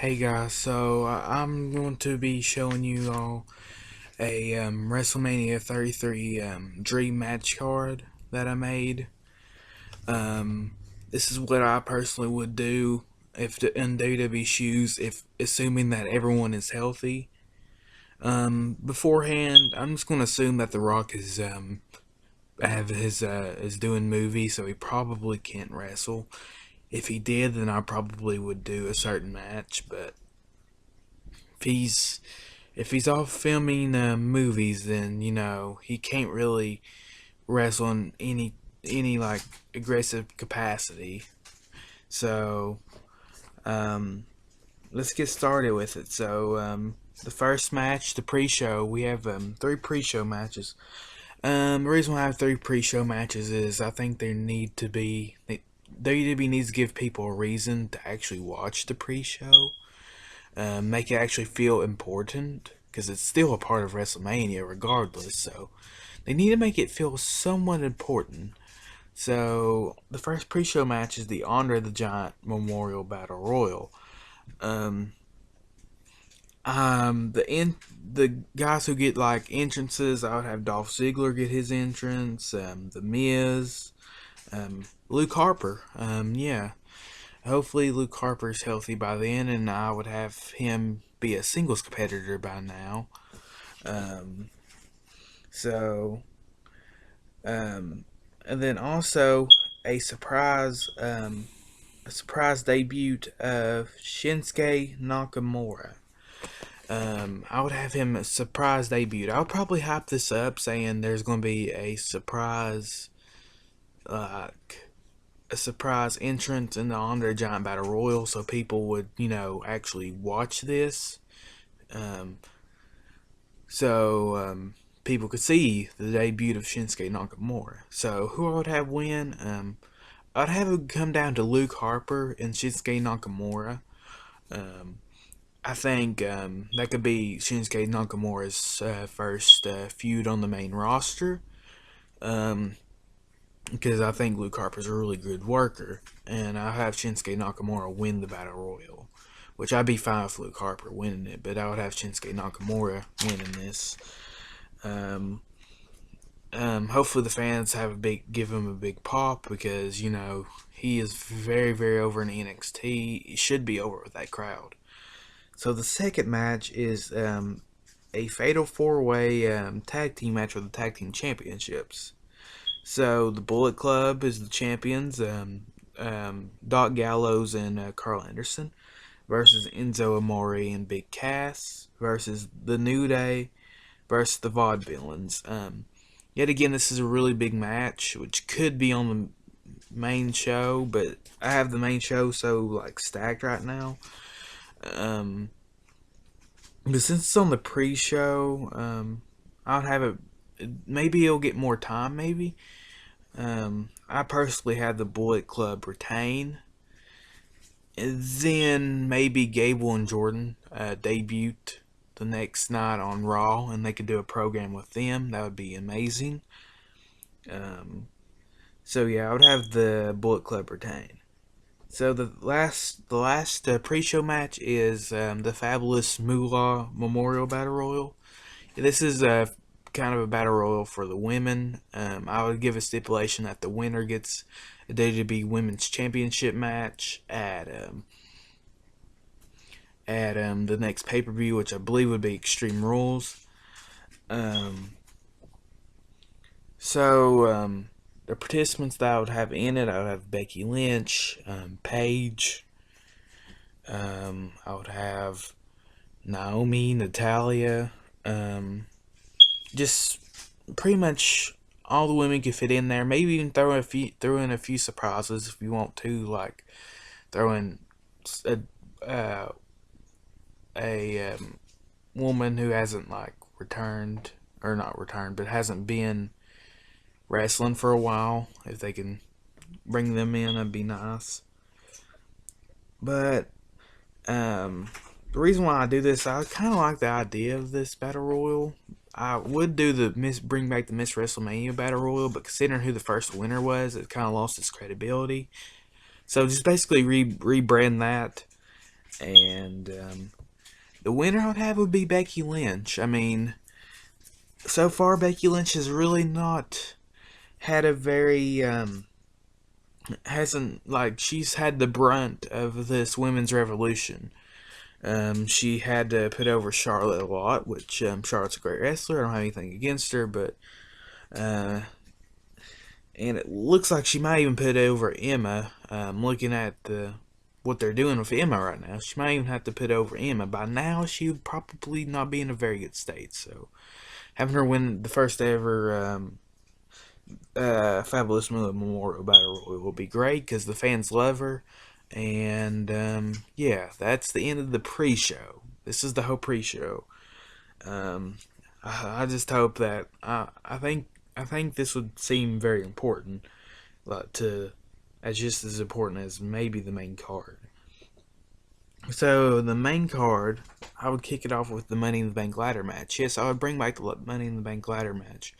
Hey guys, so I'm going to be showing you all a WrestleMania 33 dream match card that I made. Um, this is what I personally would do if in WWE shoes, if assuming that everyone is healthy. Beforehand, I'm just going to assume that The Rock is doing movies, so he probably can't wrestle. If he did, then I probably would do a certain match, but if he's off filming movies, then he can't really wrestle in any like aggressive capacity. So let's get started with it. So the first match, the pre-show, we have three pre-show matches. The reason why I have three pre-show matches is I think WWE needs to give people a reason to actually watch the pre-show. Make it actually feel important because it's still a part of WrestleMania regardless. So they need to make it feel somewhat important. So the first pre-show match is the Andre the Giant Memorial Battle Royal. The guys who get like entrances, I would have Dolph Ziggler get his entrance. The Miz, Luke Harper. Yeah. Hopefully Luke Harper's healthy by then, and I would have him be a singles competitor by now. Um, so, and then also a surprise debut of Shinsuke Nakamura. I would have him a surprise debut. I'll probably hype this up saying there's going to be a surprise, like a surprise entrance in the Andre Giant Battle Royal, so people would, actually watch this. Um, so people could see the debut of Shinsuke Nakamura. So who I would have win? I'd have it come down to Luke Harper and Shinsuke Nakamura. I think that could be Shinsuke Nakamura's first feud on the main roster. Because I think Luke Harper's a really good worker, and I have Shinsuke Nakamura win the Battle Royal, which I'd be fine with Luke Harper winning it, but I would have Shinsuke Nakamura winning this. Hopefully the fans give him a big pop because he is very very over in NXT. He should be over with that crowd. So the second match is a fatal four-way tag team match for the tag team championships. So the Bullet Club is the champions. Doc Gallows and Carl Anderson versus Enzo Amore and Big Cass versus the New Day versus the Vaudevillians. Yet again, this is a really big match, which could be on the main show, but I have the main show so like stacked right now. But since it's on the pre-show, I'll have it. Maybe it'll get more time. Maybe. I personally had the Bullet Club retain. And then maybe Gable and Jordan debut the next night on Raw, and they could do a program with them. That would be amazing. So yeah, I would have the Bullet Club retain. So the last pre-show match is the Fabulous Moolah Memorial Battle Royal. This is kind of a battle royal for the women. I would give a stipulation that the winner gets a WWE Women's Championship match at the next pay-per-view, which I believe would be Extreme Rules. The participants that I would have in it, I would have Becky Lynch, Paige. I would have Naomi, Natalia. Just pretty much all the women could fit in there. Maybe even throw in a few surprises if you want to, like throw in a woman who hasn't like returned or not returned, but hasn't been wrestling for a while. If they can bring them in, that'd be nice. But the reason why I do this, I kind of like the idea of this battle royal. I would do bring back the Miss WrestleMania Battle Royal, but considering who the first winner was, it kind of lost its credibility. So just basically rebrand that. And the winner I would have would be Becky Lynch. I mean, so far Becky Lynch has really not had a very hasn't like she's had the brunt of this women's revolution. She had to put over Charlotte a lot, which Charlotte's a great wrestler. I don't have anything against her, but and it looks like she might even put over Emma. Looking at what they're doing with Emma right now, she might even have to put over Emma. By now, she would probably not be in a very good state. So having her win the first ever Fabulous Moolah Memorial Battle Royal will be great because the fans love her. And yeah, that's the end of the pre-show. This is the whole pre-show. I just hope that I think this would seem very important, to as just as important as maybe the main card. So the main card, I would kick it off with the Money in the Bank ladder match. Yes, I would bring back the Money in the Bank ladder match.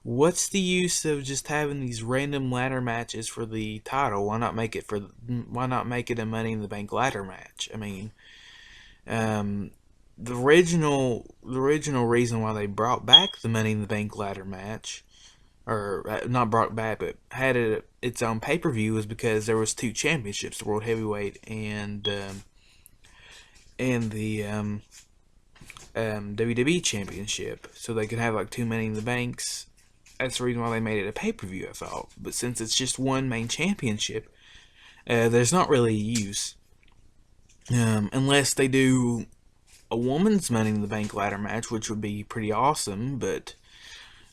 What's the use of just having these random ladder matches for the title? Why not make it a Money in the Bank ladder match? I mean, the original reason why they brought back the Money in the Bank ladder match, or not brought back, but had it its own pay-per-view, was because there was two championships, the World Heavyweight and the WWE Championship, so they could have like two Money in the Banks. That's the reason why they made it a pay-per-view, I thought. But since it's just one main championship, there's not really a use. Unless they do a woman's Money in the Bank ladder match, which would be pretty awesome, but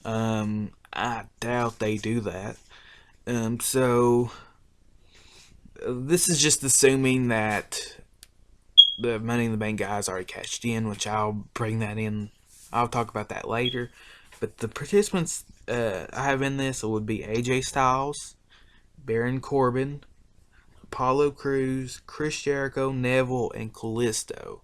I doubt they do that. So this is just assuming that the Money in the Bank guys already cashed in, which I'll bring that in. I'll talk about that later. But the participants I have in this would be AJ Styles, Baron Corbin, Apollo Crews, Chris Jericho, Neville, and Kalisto.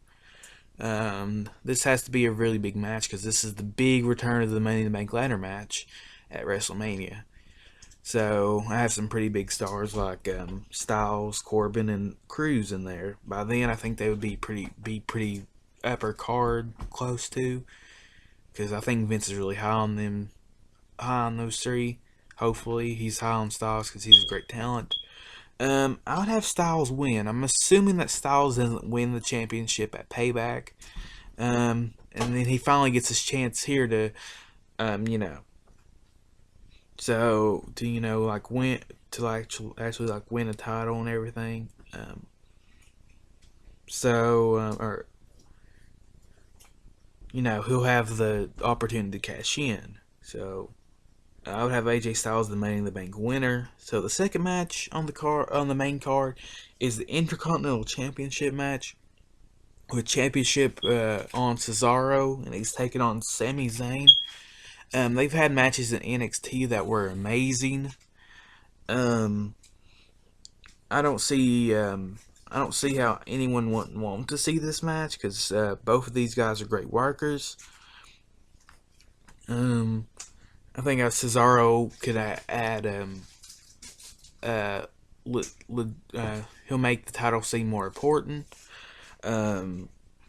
This has to be a really big match because this is the big return of the Money in the Bank ladder match at WrestleMania. So I have some pretty big stars like Styles, Corbin, and Crews in there. By then, I think they would be pretty upper card close to, because I think Vince is really high on those three. Hopefully, he's high on Styles because he's a great talent. I would have Styles win. I'm assuming that Styles doesn't win the championship at Payback. And then he finally gets his chance here to, so to like win to actually like win a title and everything. Or he'll have the opportunity to cash in. So I would have AJ Styles the Money in the Bank winner. So the second match on the main card is the Intercontinental Championship match, with championship on Cesaro, and he's taking on Sami Zayn. They've had matches in NXT that were amazing. I don't see how anyone wouldn't want to see this match because both of these guys are great workers. I think Cesaro could add he'll make the title seem more important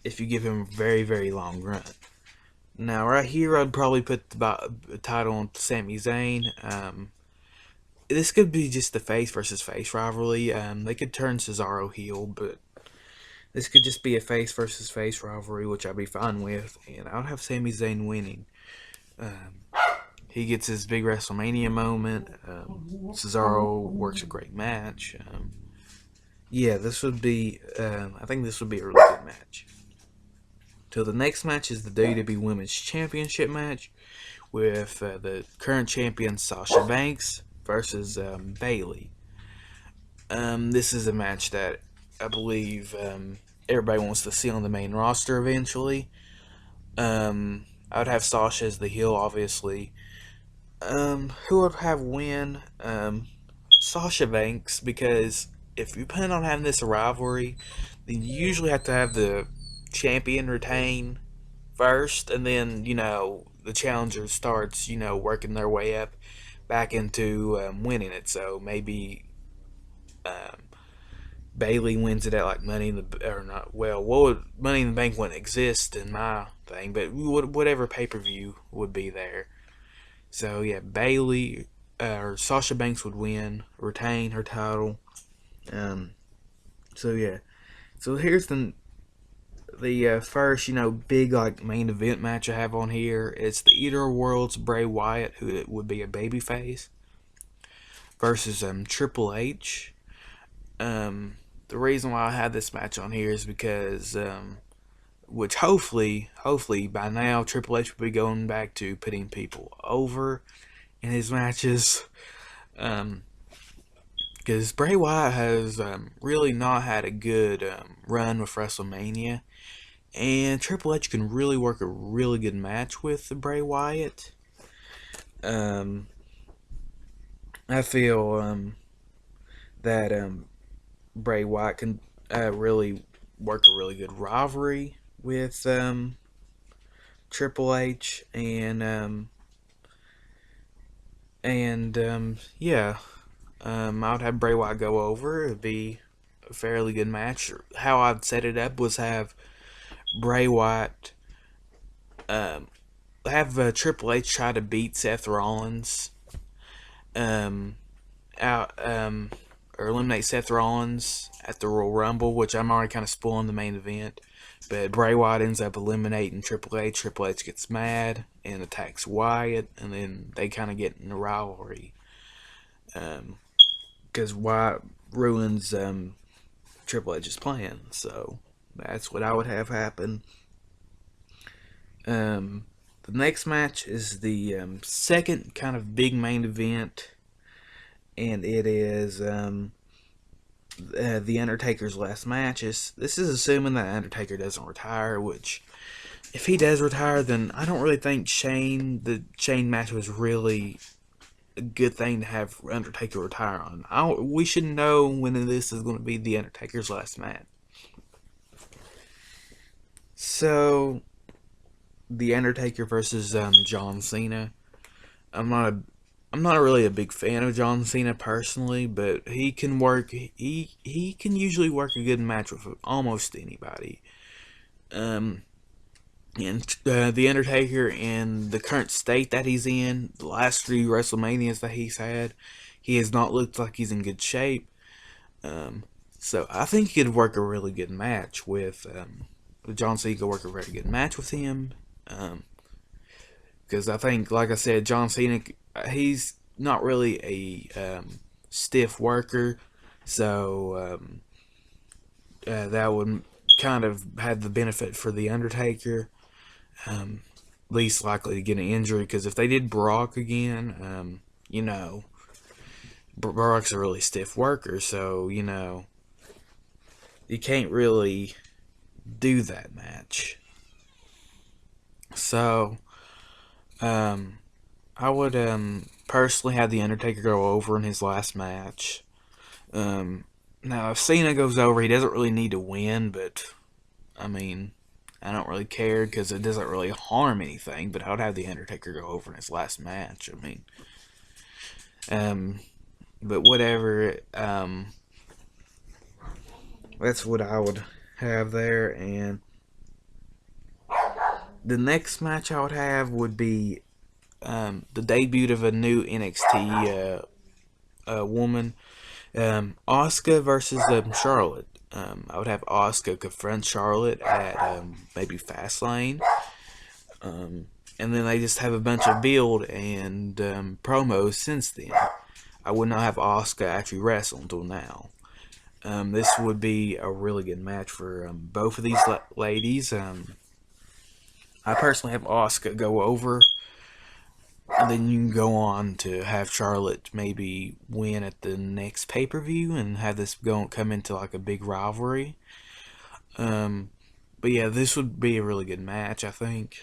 if you give him a very, very long run. Now, right here, I'd probably put the title on Sami Zayn. This could be just the face versus face rivalry. They could turn Cesaro heel, but this could just be a face versus face rivalry, which I'd be fine with, and I would have Sami Zayn winning. He gets his big WrestleMania moment. Cesaro works a great match. Yeah, this would be. I think this would be a really good match. So the next match is the WWE Women's Championship match with the current champion Sasha Banks versus Bayley. This is a match that I believe everybody wants to see on the main roster eventually. I would have Sasha as the heel, obviously. Who would have win? Sasha Banks, because if you plan on having this a rivalry, then you usually have to have the champion retain first, and then the challenger starts working their way up back into winning it. So maybe Bayley wins it at like Money in the or not. Well, what would Money in the Bank wouldn't exist in my thing, but whatever pay-per-view would be there. So yeah, Bayley or Sasha Banks would win, retain her title. So yeah, so here's the first big like main event match I have on here. It's the Eater of Worlds Bray Wyatt, who would be a babyface, versus Triple H. The reason why I had this match on here is because which hopefully by now Triple H will be going back to putting people over in his matches. Because Bray Wyatt has really not had a good run with Wrestlemania, and Triple H can really work a really good match with Bray Wyatt. I feel that Bray Wyatt can really work a really good rivalry with Triple H, and yeah. I would have Bray Wyatt go over. It'd be a fairly good match. How I'd set it up was have Bray Wyatt have Triple H try to beat Seth Rollins out or eliminate Seth Rollins at the Royal Rumble, which I'm already kind of spoiling the main event. But Bray Wyatt ends up eliminating Triple H. Triple H gets mad and attacks Wyatt, and then they kind of get in a rivalry. Because Wyatt ruins Triple H's plan. So that's what I would have happen. The next match is the second kind of big main event, and it is the Undertaker's last match. This is assuming that Undertaker doesn't retire, which if he does retire, then I don't really think the Shane match was really a good thing to have Undertaker retire on. We should know when this is going to be the Undertaker's last match. So, the Undertaker versus John Cena. I'm not really a big fan of John Cena personally, but he can work. He can usually work a good match with almost anybody. And the Undertaker, in the current state that he's in, the last 3 WrestleManias that he's had, he has not looked like he's in good shape. So I think he could work a really good match with John Cena. Could work a very good match with him. Because I think, like I said, John Cena, he's not really a stiff worker, so that would kind of have the benefit for the Undertaker. Least likely to get an injury, because if they did Brock again, Brock's a really stiff worker, so you can't really do that match. So I would personally have the Undertaker go over in his last match. Now if Cena goes over, he doesn't really need to win, but I mean, I don't really care because it doesn't really harm anything. But I would have the Undertaker go over in his last match. I mean, but whatever. That's what I would have there. And the next match I would have would be the debut of a new NXT woman, Asuka versus Charlotte. I would have Asuka confront Charlotte at maybe Fastlane, and then they just have a bunch of build and promos since then. I would not have Asuka actually wrestle until now. This would be a really good match for both of these ladies. I personally have Asuka go over, and then you can go on to have Charlotte maybe win at the next pay-per-view and have this come into like a big rivalry. But yeah, this would be a really good match, I think.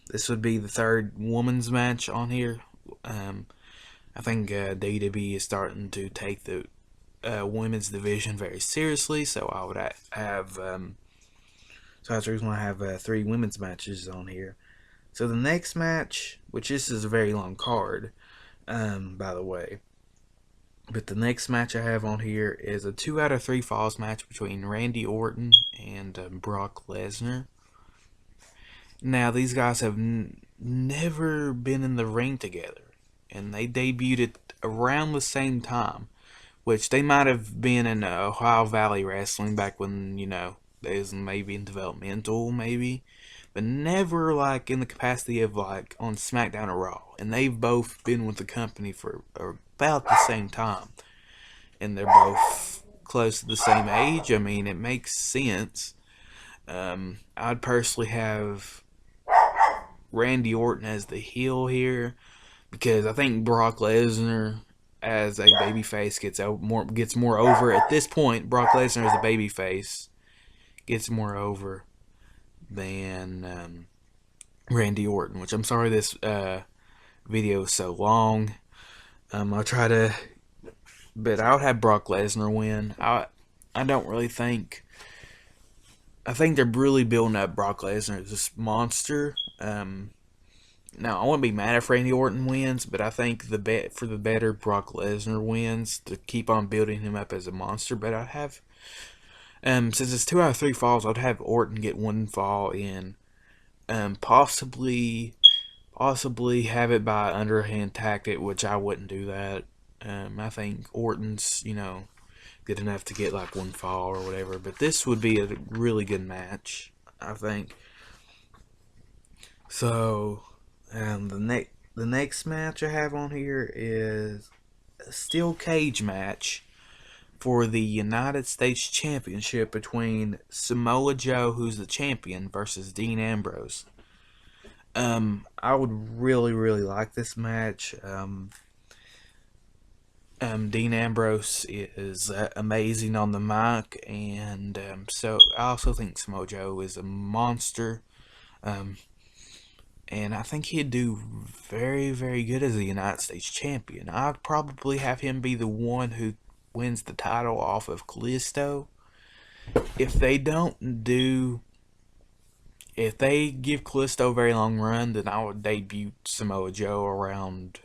This would be the third women's match on here. I think WWE is starting to take the women's division very seriously, so I would have so that's the reason why I have 3 women's matches on here. So the next match, which this is a very long card, by the way, But the next match I have on here is a 2 out of 3 falls match between Randy Orton and Brock Lesnar. Now, these guys have never been in the ring together, and they debuted around the same time, which they might have been in Ohio Valley Wrestling back when, they was maybe in developmental, maybe, but never like in the capacity of like on SmackDown or Raw. And they've both been with the company for about the same time, and they're both close to the same age. I mean, it makes sense. I'd personally have Randy Orton as the heel here because I think Brock Lesnar as a babyface gets more over at this point. Brock Lesnar as a babyface gets more over than Randy Orton, which I'm sorry this video is so long. I'll try to, but I would have Brock Lesnar win. I don't really think. I think they're really building up Brock Lesnar as this monster. Now, I wouldn't be mad if Randy Orton wins, but I think for the better Brock Lesnar wins to keep on building him up as a monster. But I'd have, since it's 2 out of 3 falls, I'd have Orton get 1 fall in. Possibly have it by underhand tactic, which I wouldn't do that. I think Orton's, good enough to get like 1 fall or whatever. But this would be a really good match, I think. So, the next match I have on here is a steel cage match for the United States Championship between Samoa Joe, who's the champion, versus Dean Ambrose. I would really, really like this match. Dean Ambrose is amazing on the mic, and so I also think Samoa Joe is a monster. And I think he'd do very, very good as a United States champion. I'd probably have him be the one who wins the title off of Kalisto. If they give Kalisto a very long run, then I would debut Samoa Joe around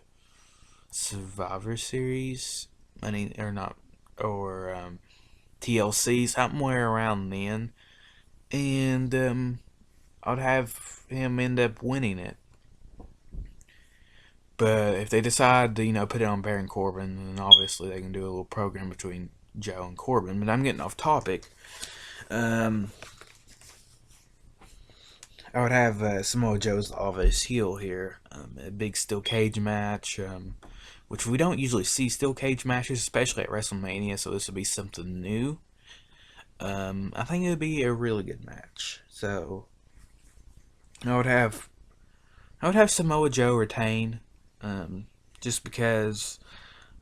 Survivor Series. TLC, somewhere around then. And I'd have him end up winning it. But if they decide to, put it on Baron Corbin, then obviously they can do a little program between Joe and Corbin. But I'm getting off topic. I would have Samoa Joe's obvious heel here. A big steel cage match, which we don't usually see steel cage matches, especially at WrestleMania, so this would be something new. I think it would be a really good match. So I would have Samoa Joe retain, just because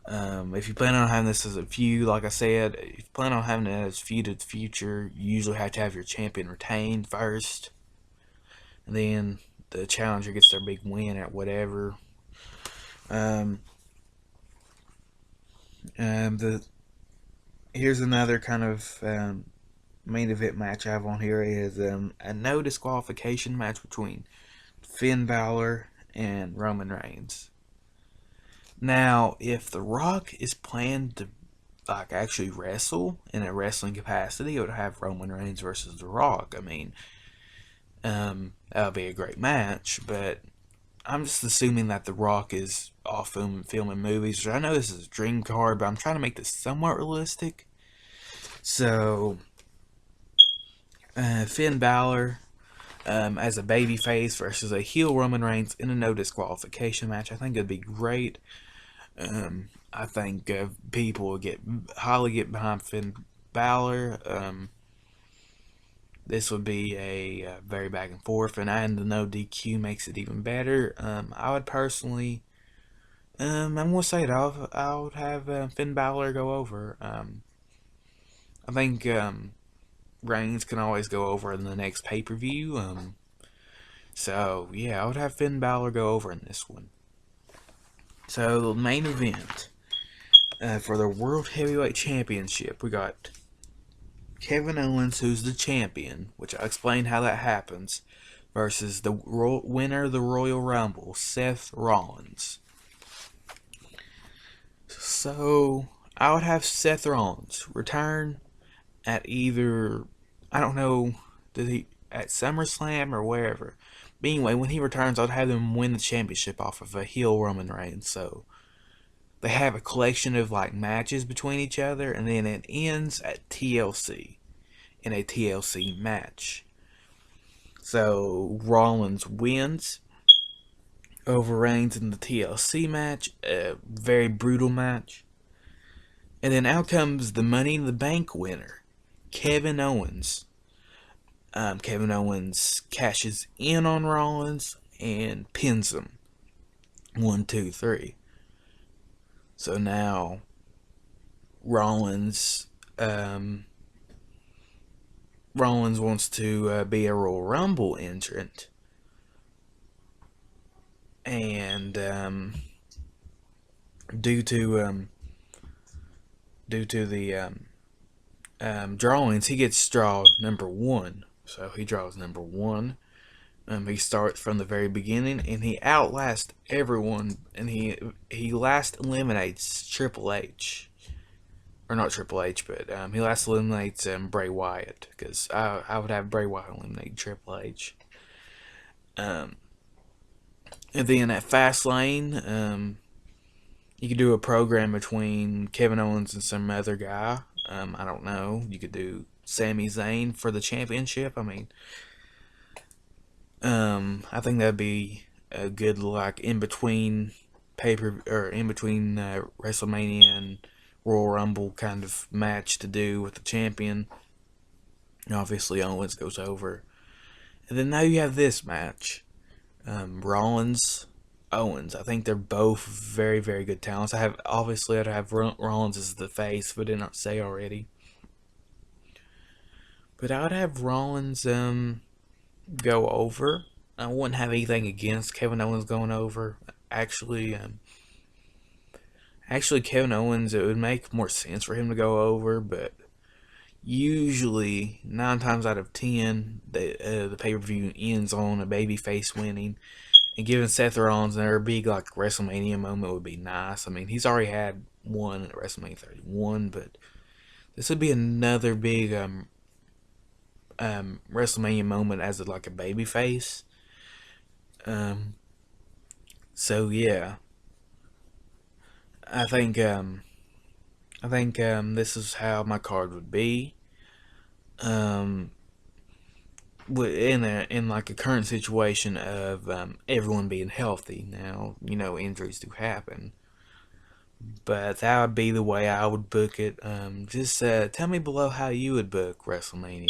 if you plan on having this as a feud, like I said, if you plan on having it as feud of the future, you usually have to have your champion retained first, and then the challenger gets their big win at whatever. Here's another kind of main event match I have on here is a no disqualification match between Finn Balor and Roman Reigns. Now, if The Rock is planned to actually wrestle in a wrestling capacity, it would have Roman Reigns versus The Rock. I mean, that would be a great match, but I'm just assuming that The Rock is off filming movies. I know this is a dream card, but I'm trying to make this somewhat realistic. So, Finn Balor as a babyface versus a heel Roman Reigns in a no disqualification match. I think it'd be great. I think people will get behind Finn Balor. This would be a very back and forth, and adding the no DQ makes it even better. I would personally, I'm gonna say it. I would have Finn Balor go over. I think Reigns can always go over in the next pay-per-view. So yeah, I would have Finn Balor go over in this one. So the main event for the World Heavyweight Championship, we got Kevin Owens, who's the champion, which I'll explain how that happens, versus the winner of the Royal Rumble, Seth Rollins. So I would have Seth Rollins return at either, I don't know, did he at SummerSlam or wherever. But anyway, when he returns, I'd have them win the championship off of a heel Roman Reigns. So they have a collection of like matches between each other, and then it ends at TLC in a TLC match. So Rollins wins over Reigns in the TLC match, a very brutal match. And then out comes the Money in the Bank winner, Kevin Owens. Kevin Owens cashes in on Rollins and pins him. 1, 2, 3. So now Rollins wants to be a Royal Rumble entrant, and due to the drawings, he gets draw number 1. So he draws number 1. He starts from the very beginning, and he outlasts everyone, and he last eliminates Triple H. Or not Triple H, but he last eliminates Bray Wyatt, because I would have Bray Wyatt eliminate Triple H. And then at Fastlane, you could do a program between Kevin Owens and some other guy. I don't know. You could do Sami Zayn for the championship. I mean, I think that'd be a good like in between WrestleMania and Royal Rumble kind of match to do with the champion. Obviously, Owens goes over, and then now you have this match, Rollins, Owens. I think they're both very, very good talents. I'd have Rollins as the face, but I did not say already. But I would have Rollins go over. I wouldn't have anything against Kevin Owens going over. Actually, Kevin Owens, it would make more sense for him to go over, but usually 9 times out of 10, the pay-per-view ends on a babyface winning. And giving Seth Rollins another big like WrestleMania moment would be nice. I mean, he's already had one at WrestleMania 31, but this would be another big WrestleMania moment as a babyface. So yeah, I think this is how my card would be. In like a current situation of everyone being healthy. Now, injuries do happen, but that would be the way I would book it. Just tell me below how you would book WrestleMania.